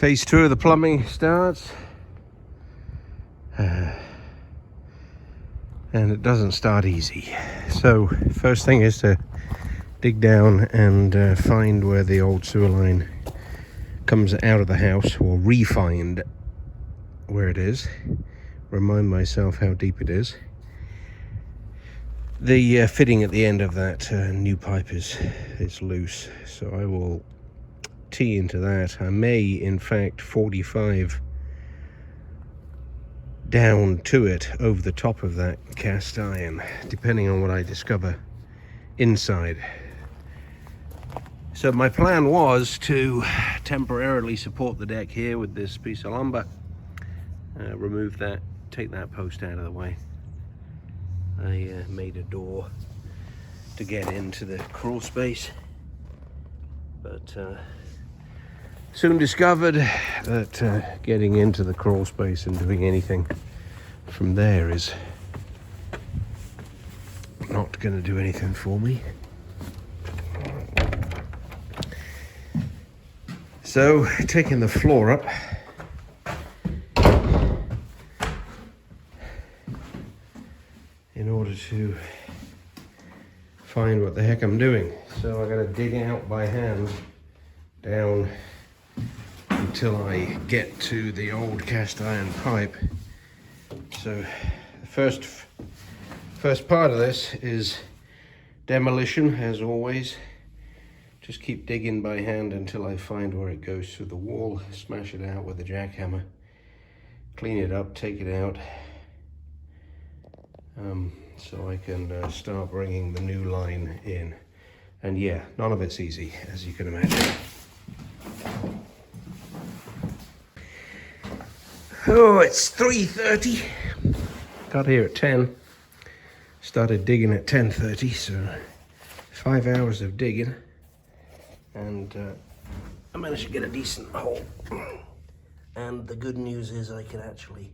Phase 2 of the plumbing starts. And it doesn't start easy. So first thing is to dig down and find where the old sewer line comes out of the house, or re-find where it is. Remind myself how deep it is. The fitting at the end of that new pipe is loose, so I will tee into that. I may in fact 45 down to it over the top of that cast iron, depending on what I discover inside. So my plan was to temporarily support the deck here with this piece of lumber, remove that, take that post out of the way. I made a door to get into the crawl space, but soon discovered that getting into the crawl space and doing anything from there is not going to do anything for me. So taking the floor up, in order to find what the heck I'm doing. So I gotta dig out by hand down until I get to the old cast iron pipe. So the first part of this is demolition, as always. Just keep digging by hand until I find where it goes through the wall, smash it out with a jackhammer, clean it up, take it out, so I can start bringing the new line in. And yeah, none of it's easy, as you can imagine. Oh, it's 3:30. Got here at 10. Started digging at 10:30, so 5 hours of digging. And I managed to get a decent hole. And the good news is I can actually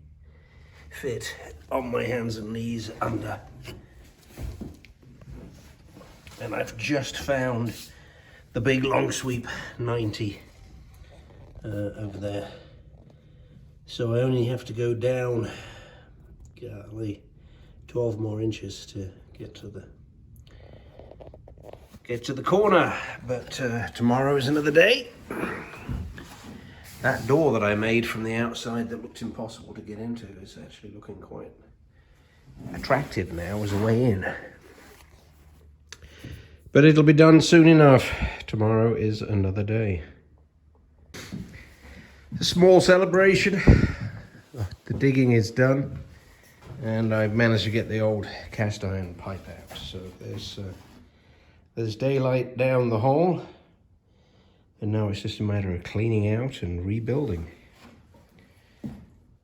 fit on my hands and knees under. And I've just found the big long sweep 90 over there. So I only have to go down, golly, 12 more inches to get to the corner. But tomorrow is another day. That door that I made from the outside that looked impossible to get into is actually looking quite attractive now as a way in. But it'll be done soon enough. Tomorrow is another day. A small celebration. The digging is done, and I've managed to get the old cast iron pipe out. So there's daylight down the hole, and now it's just a matter of cleaning out and rebuilding.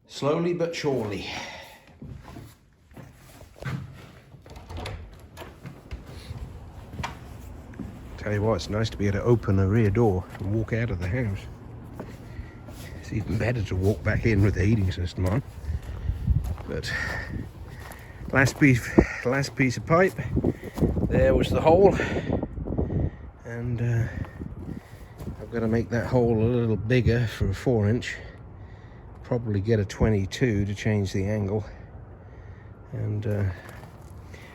Slowly but surely. Tell you what, it's nice to be able to open a rear door and walk out of the house. It's even better to walk back in with the heating system on. But last piece of pipe. There was the hole, and I've got to make that hole a little bigger for a 4-inch. Probably get a 22 to change the angle, and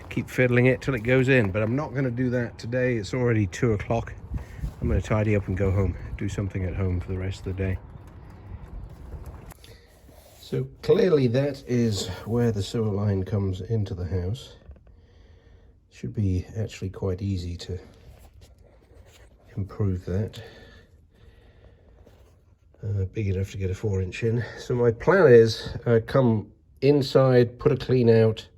keep fiddling it till it goes in. But I'm not going to do that today. It's already 2 o'clock. I'm going to tidy up and go home, do something at home for the rest of the day. So clearly that is where the sewer line comes into the house. Should be actually quite easy to improve that. Big enough to get a 4-inch in. So my plan is come inside, put a clean out,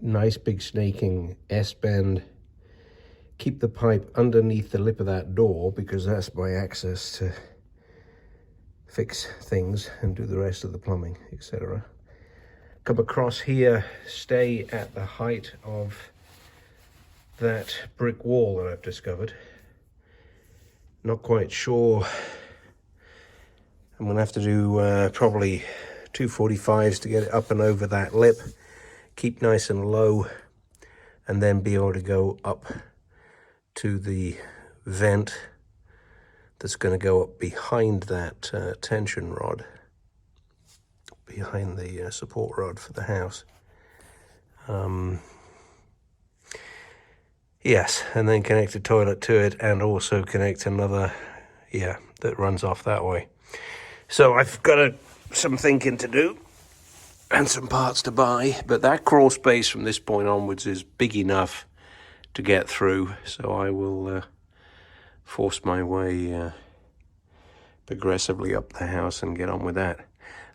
nice big snaking S-bend, keep the pipe underneath the lip of that door because that's my access to fix things and do the rest of the plumbing, etc. Come across here, stay at the height of that brick wall that I've discovered. Not quite sure. I'm gonna have to do probably 245s to get it up and over that lip, keep nice and low, and then be able to go up to the vent that's going to go up behind that tension rod, behind the support rod for the house. Yes, and then connect a toilet to it, and also connect another, that runs off that way. So I've got some thinking to do and some parts to buy, but that crawl space from this point onwards is big enough to get through, so I will force my way progressively up the house and get on with that.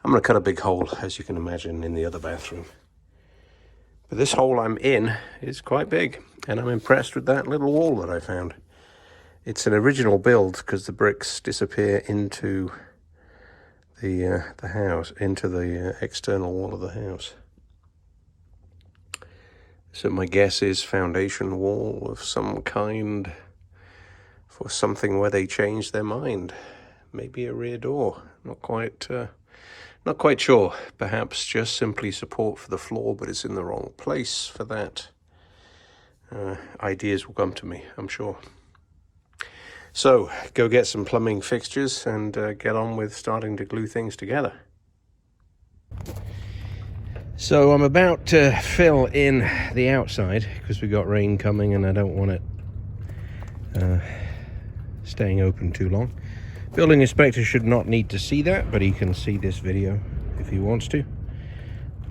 I'm going to cut a big hole, as you can imagine, in the other bathroom. But this hole I'm in is quite big, and I'm impressed with that little wall that I found. It's an original build because the bricks disappear into the house, into the external wall of the house. So my guess is foundation wall of some kind for something where they changed their mind. Maybe a rear door. Not quite sure. Perhaps just simply support for the floor, but it's in the wrong place for that. Ideas will come to me, I'm sure. So, go get some plumbing fixtures and get on with starting to glue things together. So I'm about to fill in the outside because we got rain coming and I don't want it staying open too long. Building inspector should not need to see that, but he can see this video if he wants to.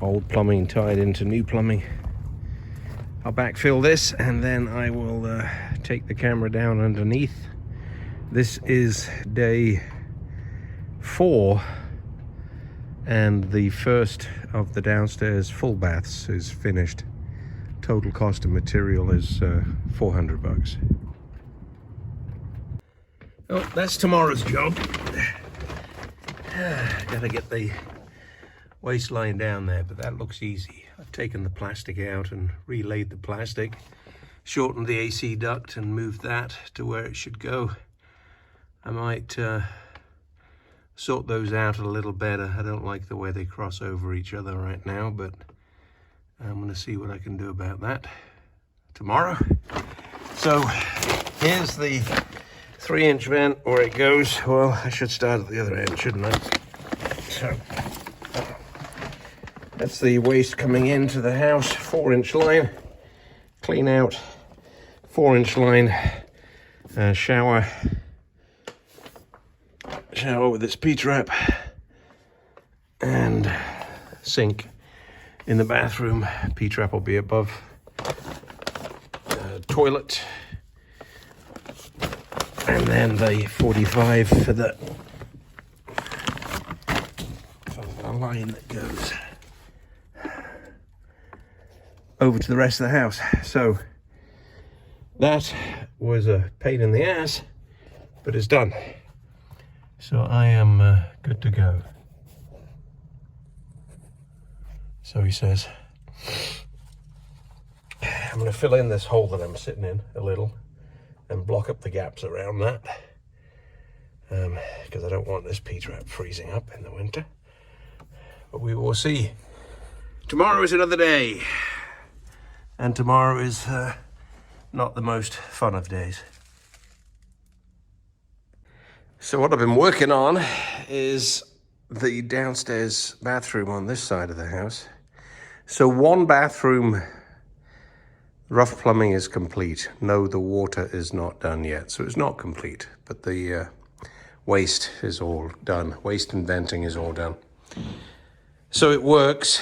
Old plumbing tied into new plumbing. I'll backfill this and then I will take the camera down underneath. This is day 4 and the first of the downstairs full baths is finished. Total cost of material is $400. Oh, that's tomorrow's job. Gotta get the waistline down there, but that looks easy. I've taken the plastic out and relaid the plastic, shortened the AC duct and moved that to where it should go. I might sort those out a little better. I don't like the way they cross over each other right now, but I'm going to see what I can do about that tomorrow. So here's the 3-inch vent where it goes. Well, I should start at the other end, shouldn't I? So that's the waste coming into the house. 4-inch line, clean out, 4-inch line, shower with its P-trap, and sink in the bathroom. P-trap will be above toilet, and then the 45 for the line that goes over to the rest of the house. So that was a pain in the ass, but it's done. So I am good to go. So he says, I'm going to fill in this hole that I'm sitting in a little and block up the gaps around that, because I don't want this P-trap freezing up in the winter. But we will see. Tomorrow is another day, and tomorrow is not the most fun of days. So what I've been working on is the downstairs bathroom on this side of the house. So one bathroom, rough plumbing is complete. No, the water is not done yet, so it's not complete, but the waste is all done. Waste and venting is all done. So it works.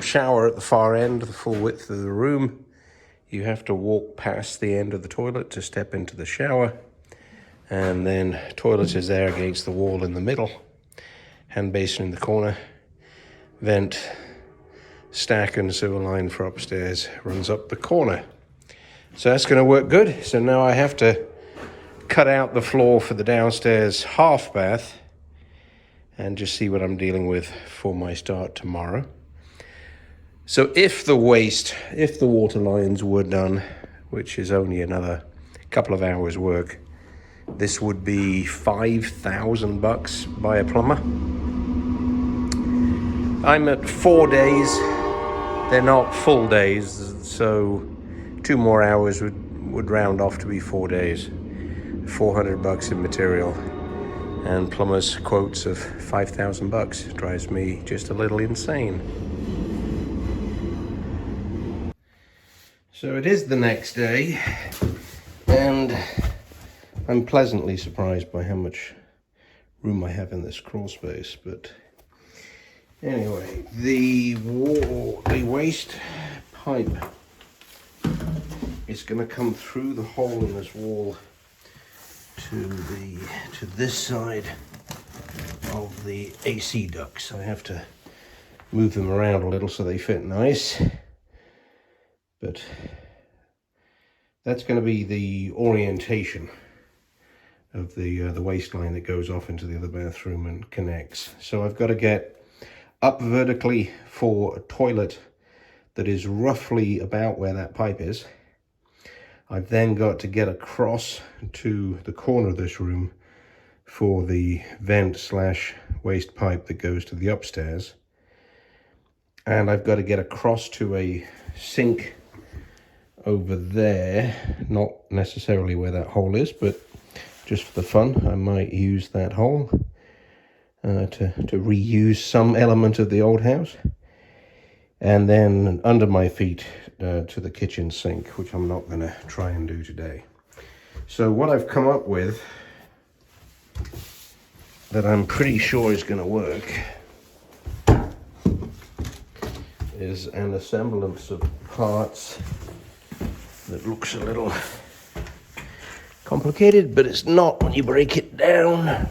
Shower at the far end, the full width of the room. You have to walk past the end of the toilet to step into the shower. And then toilet is there against the wall in the middle. Hand basin in the corner. Vent, stack and sewer line for upstairs runs up the corner. So that's going to work good. So now I have to cut out the floor for the downstairs half bath and just see what I'm dealing with for my start tomorrow. So if the water lines were done, which is only another couple of hours work, this would be $5,000 by a plumber. I'm at 4 days. They're not full days, so 2 more hours would round off to be 4 days. $400 in material and plumbers' quotes of $5,000 drives me just a little insane. So it is the next day, and I'm pleasantly surprised by how much room I have in this crawl space. But anyway, the waste pipe is going to come through the hole in this wall to this side of the AC ducts. I have to move them around a little so they fit nice, but that's going to be the orientation of the waste line that goes off into the other bathroom and connects. So I've got to get up vertically for a toilet that is roughly about where that pipe is. I've then got to get across to the corner of this room for the vent slash waste pipe that goes to the upstairs. And I've got to get across to a sink over there, not necessarily where that hole is, but just for the fun, I might use that hole to reuse some element of the old house. And then under my feet to the kitchen sink, which I'm not going to try and do today. So what I've come up with that I'm pretty sure is going to work is an assemblance of parts that looks a little complicated, but it's not when you break it down.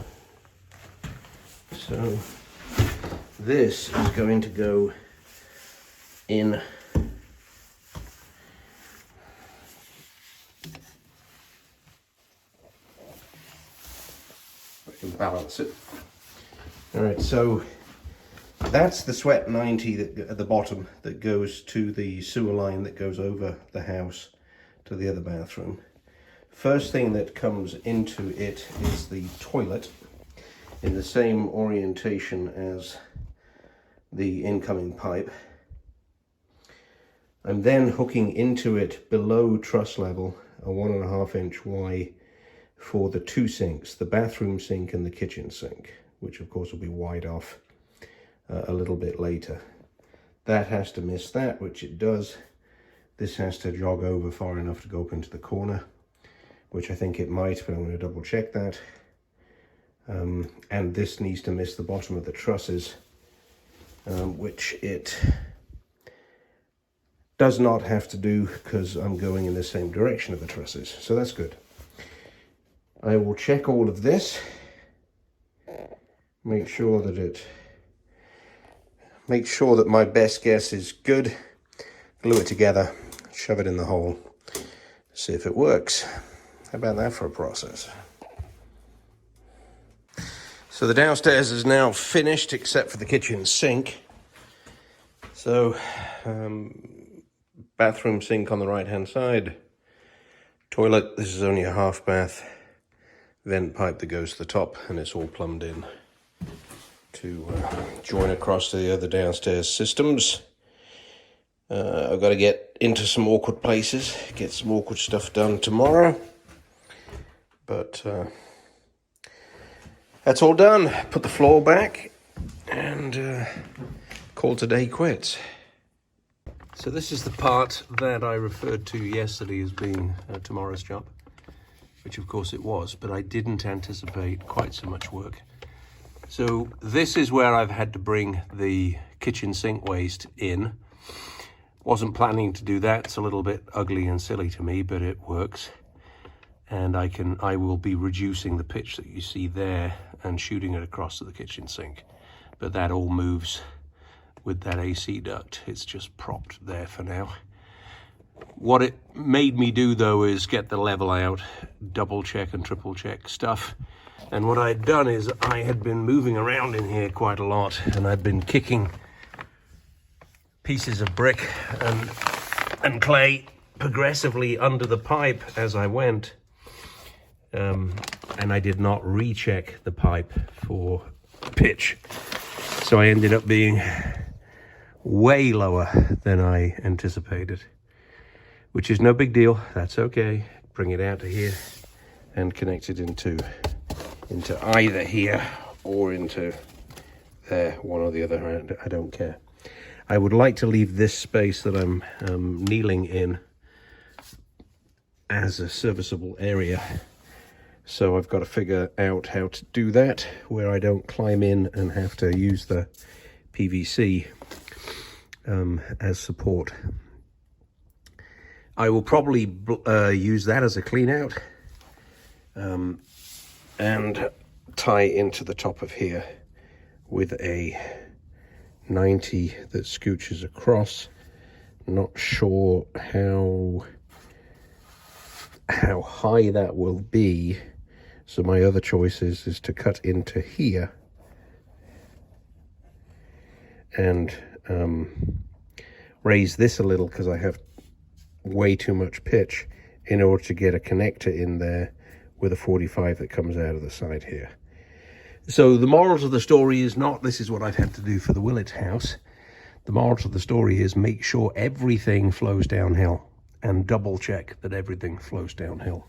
So this is going to go in I can balance it. All right, so that's the sweat 90 that at the bottom that goes to the sewer line that goes over the house to the other bathroom. First thing that comes into it is the toilet in the same orientation as the incoming pipe. I'm then hooking into it below truss level a 1.5 inch Y for the two sinks, the bathroom sink and the kitchen sink, which of course will be wide off a little bit later. That has to miss that, which it does. This has to jog over far enough to go up into the corner, which I think it might, but I'm going to double check that. And this needs to miss the bottom of the trusses, which it does not have to do because I'm going in the same direction of the trusses, so that's good. I will check all of this, make sure that my best guess is good, glue it together, shove it in the hole, see if it works. How about that for a process? So the downstairs is now finished except for the kitchen sink. So bathroom sink on the right hand side, toilet, this is only a half bath, vent pipe that goes to the top, and it's all plumbed in to join across to the other downstairs systems. I've got to get into some awkward places, get some awkward stuff done tomorrow, but that's all done. Put the floor back and call today quits. So this is the part that I referred to yesterday as being tomorrow's job, which of course it was, but I didn't anticipate quite so much work. So this is where I've had to bring the kitchen sink waste in. Wasn't planning to do that. It's a little bit ugly and silly to me, but it works. And I will be reducing the pitch that you see there and shooting it across to the kitchen sink. But that all moves with that AC duct. It's just propped there for now. What it made me do though is get the level out, double check and triple check stuff. And what I'd done is I had been moving around in here quite a lot, and I'd been kicking pieces of brick and clay progressively under the pipe as I went. And I did not recheck the pipe for pitch. So I ended up being way lower than I anticipated, which is no big deal. That's okay. Bring it out to here, and connect it into either here or into there, one or the other. I don't care. I would like to leave this space that I'm kneeling in as a serviceable area. So I've got to figure out how to do that where I don't climb in and have to use the PVC as support. I will probably use that as a clean out and tie into the top of here with a 90 that scooches across. Not sure how high that will be, so my other choice is to cut into here and raise this a little, because I have way too much pitch in order to get a connector in there with a 45 that comes out of the side here. So the morals of the story is not, this is what I've had to do for the Willet house. The morals of the story is make sure everything flows downhill and double check that everything flows downhill,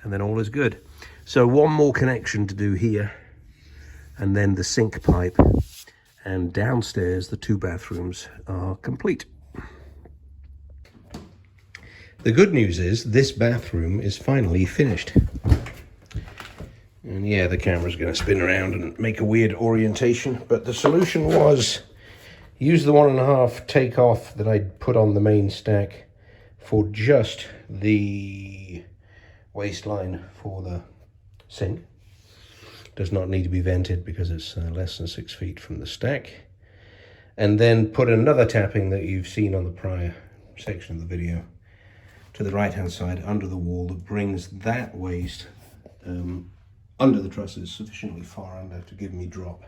and then all is good. So one more connection to do here, and then the sink pipe, and downstairs the 2 bathrooms are complete. The good news is this bathroom is finally finished. And yeah, the camera's going to spin around and make a weird orientation, but the solution was use the 1.5 takeoff that I'd put on the main stack for just the waistline for the sink. Does not need to be vented because it's less than 6 feet from the stack. And then put another tapping that you've seen on the prior section of the video to the right hand side under the wall that brings that waist under the trusses sufficiently far under to give me drop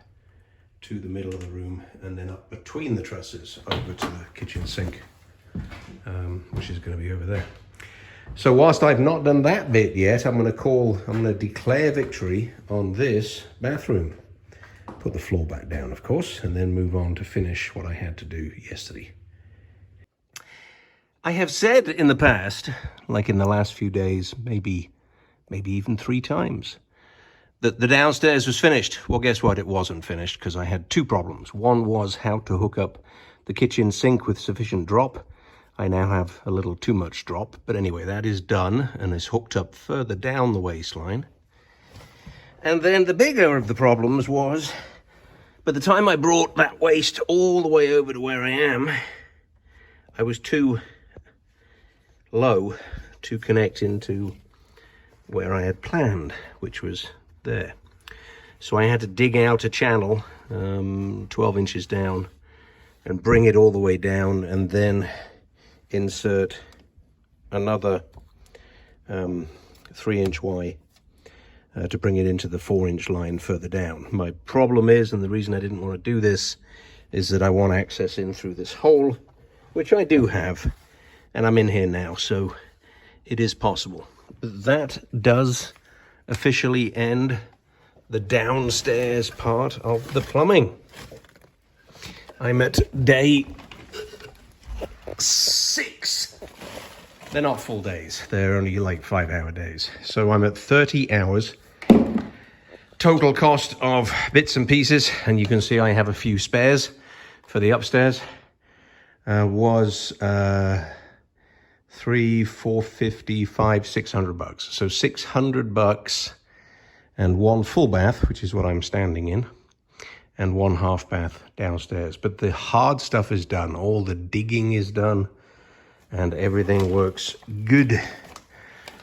to the middle of the room, and then up between the trusses over to the kitchen sink, which is going to be over there. So whilst I've not done that bit yet, I'm going to declare victory on this bathroom. Put the floor back down, of course, and then move on to finish what I had to do yesterday. I have said in the past, like in the last few days, maybe even 3 times, that the downstairs was finished. Well, guess what? It wasn't finished because I had 2 problems. One was how to hook up the kitchen sink with sufficient drop. I now have a little too much drop, but anyway, that is done and is hooked up further down the waistline. And then the bigger of the problems was, by the time I brought that waist all the way over to where I am, I was too low to connect into where I had planned, which was there. So I had to dig out a channel 12 inches down and bring it all the way down, and then insert another 3-inch Y to bring it into the 4-inch line further down. My problem is, and the reason I didn't want to do this, is that I want access in through this hole, which I do have, and I'm in here now, so it is possible. That does officially end the downstairs part of the plumbing. I'm at day 6. They're not full days, they're only like 5-hour days. So I'm at 30 hours. Total cost of bits and pieces, and you can see I have a few spares for the upstairs, was $300, $450, $500, $600. So $600 and 1 full bath, which is what I'm standing in, and 1 half bath downstairs. But the hard stuff is done. All the digging is done and everything works good.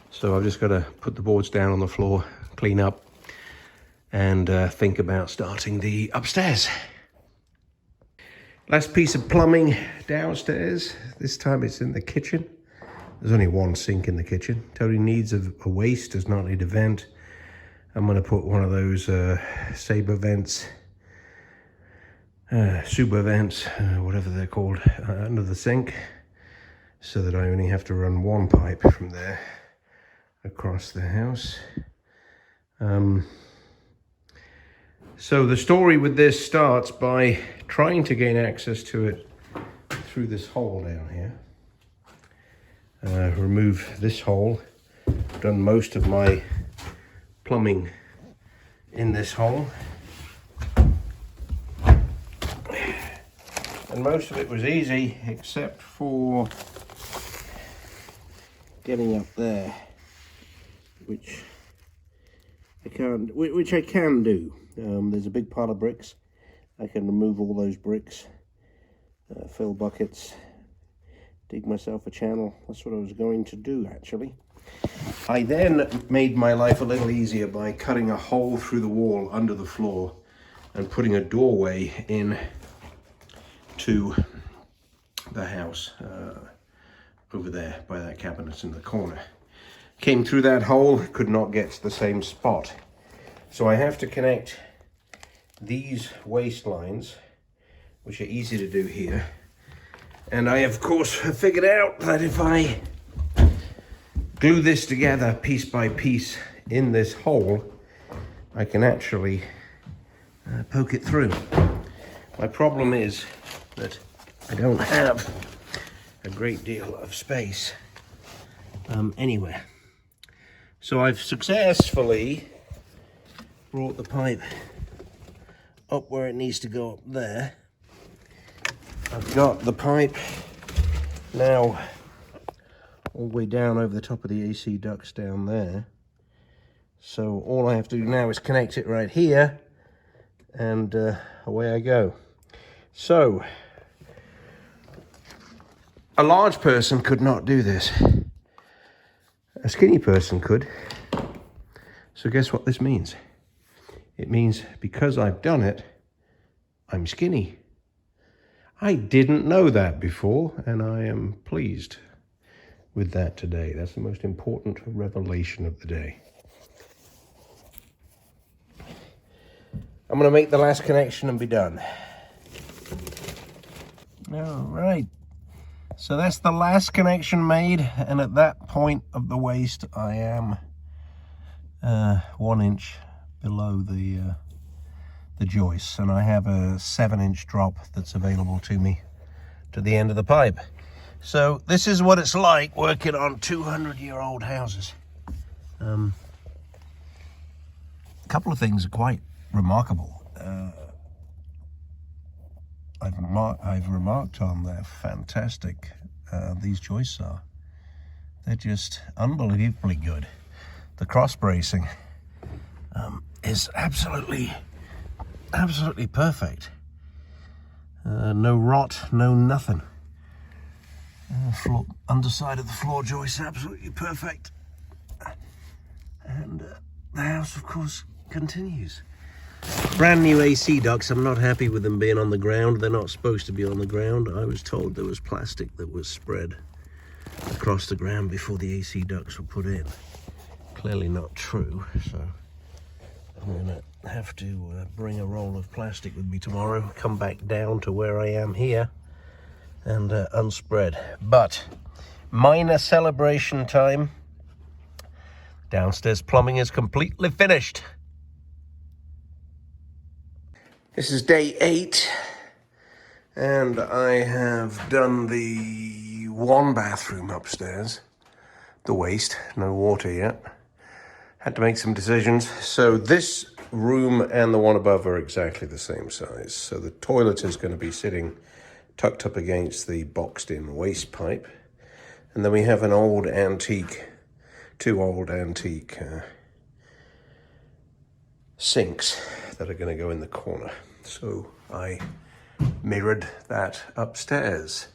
So I've just got to put the boards down on the floor, clean up, and think about starting the upstairs. Last piece of plumbing downstairs. This time it's in the kitchen. There's only 1 sink in the kitchen. Totally needs a waste, does not need a vent. I'm going to put one of those Sabre vents, Suba vents, whatever they're called, under the sink, so that I only have to run 1 pipe from there across the house. So the story with this starts by trying to gain access to it through this hole down here. Remove this hole. Done most of my plumbing in this hole. And most of it was easy, except for getting up there, which I can do. There's a big pile of bricks. I can remove all those bricks, fill buckets, dig myself a channel. That's what I was going to do, actually. I then made my life a little easier by cutting a hole through the wall under the floor and putting a doorway in to the house over there by that cabinet in the corner. Came through that hole, could not get to the same spot. So I have to connect these waste lines, which are easy to do here. And I, of course, have figured out that if I glue this together piece by piece in this hole, I can actually poke it through. My problem is that I don't have a great deal of space anywhere. So I've successfully brought the pipe up where it needs to go up there. I've got the pipe now all the way down over the top of the AC ducts down there. So all I have to do now is connect it right here, and away I go. So a large person could not do this. A skinny person could. So guess what this means? It means because I've done it, I'm skinny. I didn't know that before, and I am pleased with that today. That's the most important revelation of the day. I'm going to make the last connection and be done. All right. So that's the last connection made, and at that point of the waist, I am 1 inch below the joists, and I have a 7-inch drop that's available to me to the end of the pipe. So this is what it's like working on 200-year-old houses. A couple of things are quite remarkable. I've remarked on their fantastic these joists are. They're just unbelievably good. The cross bracing is absolutely perfect. No rot, no nothing. Underside of the floor joist, absolutely perfect. And the house, of course, continues. Brand new AC ducts. I'm not happy with them being on the ground. They're not supposed to be on the ground. I was told there was plastic that was spread across the ground before the AC ducts were put in. Clearly not true, so I'm gonna have to bring a roll of plastic with me tomorrow, come back down to where I am here, and unspread. But minor celebration time. Downstairs plumbing is completely finished. This is day 8, and I have done the 1 bathroom upstairs, the waste, no water yet. Had to make some decisions. So this room and the one above are exactly the same size. So the toilet is going to be sitting tucked up against the boxed in waste pipe. And then we have an old antique, 2 old antique sinks that are going to go in the corner. So I mirrored that upstairs.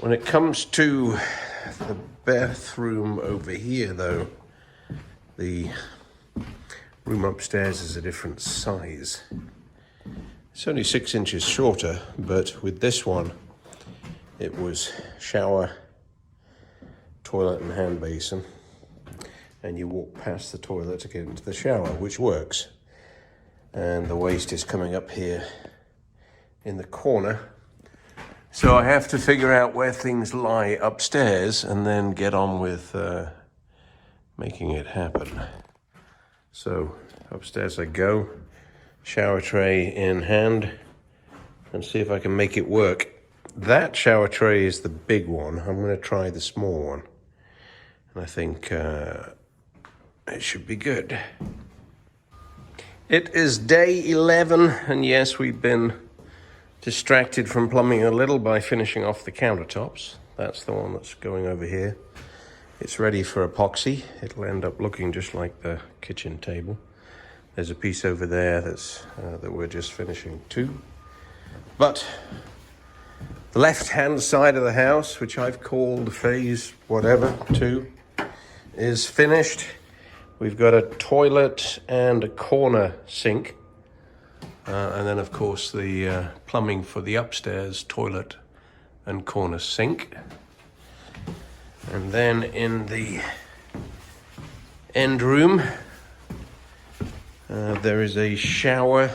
When it comes to the bathroom over here, though, the room upstairs is a different size. It's only 6 inches shorter, but with this one, it was shower, toilet and hand basin, and you walk past the toilet to get into the shower, which works. And the waste is coming up here in the corner. So I have to figure out where things lie upstairs and then get on with making it happen. So upstairs I go, shower tray in hand, and see if I can make it work. That shower tray is the big one. I'm going to try the small one. And I think it should be good. It is day 11, and yes, we've been distracted from plumbing a little by finishing off the countertops. That's the one that's going over here. It's ready for epoxy. It'll end up looking just like the kitchen table. There's a piece over there that's that we're just finishing too. But the left-hand side of the house, which I've called phase whatever 2, is finished. We've got a toilet and a corner sink. And then, of course, the plumbing for the upstairs toilet and corner sink. And then in the end room, there is a shower,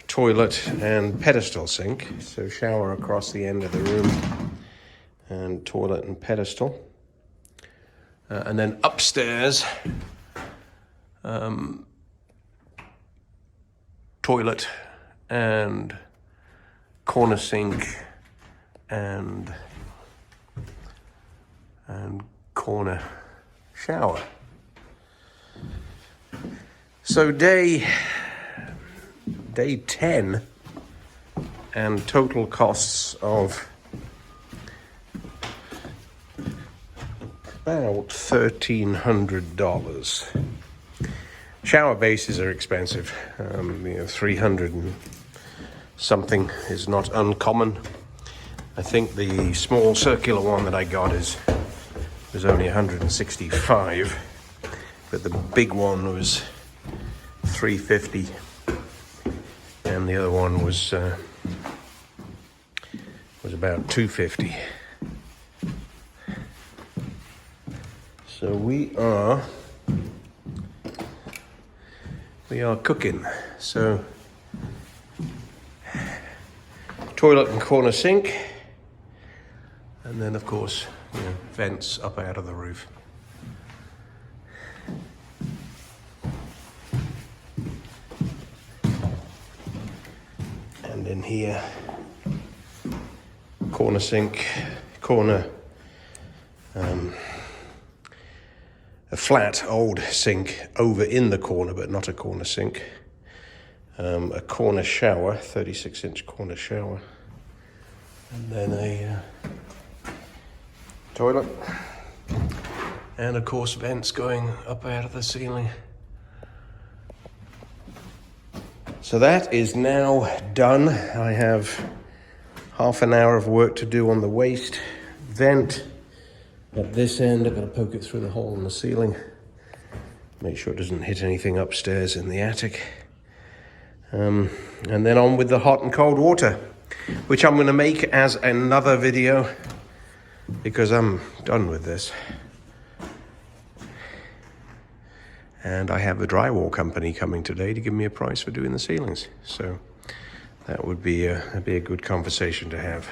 toilet, and pedestal sink. So shower across the end of the room, and toilet and pedestal. And then upstairs, toilet and corner sink and corner shower. So day 10, and total costs of about $1,300. Shower bases are expensive. 300 and something is not uncommon. I think the small circular one that I got was only 165, but the big one was 350, and the other one was about 250. So we are cooking. So toilet and corner sink, and then of course, vents up out of the roof. And in here, corner sink, corner, a flat old sink over in the corner, but not a corner sink. A corner shower, 36-inch corner shower. And then a toilet. And of course, vents going up out of the ceiling. So that is now done. I have half an hour of work to do on the waste vent. At this end, I've got to poke it through the hole in the ceiling. Make sure it doesn't hit anything upstairs in the attic. And then on with the hot and cold water, which I'm going to make as another video because I'm done with this. And I have the drywall company coming today to give me a price for doing the ceilings. So that would be a good conversation to have.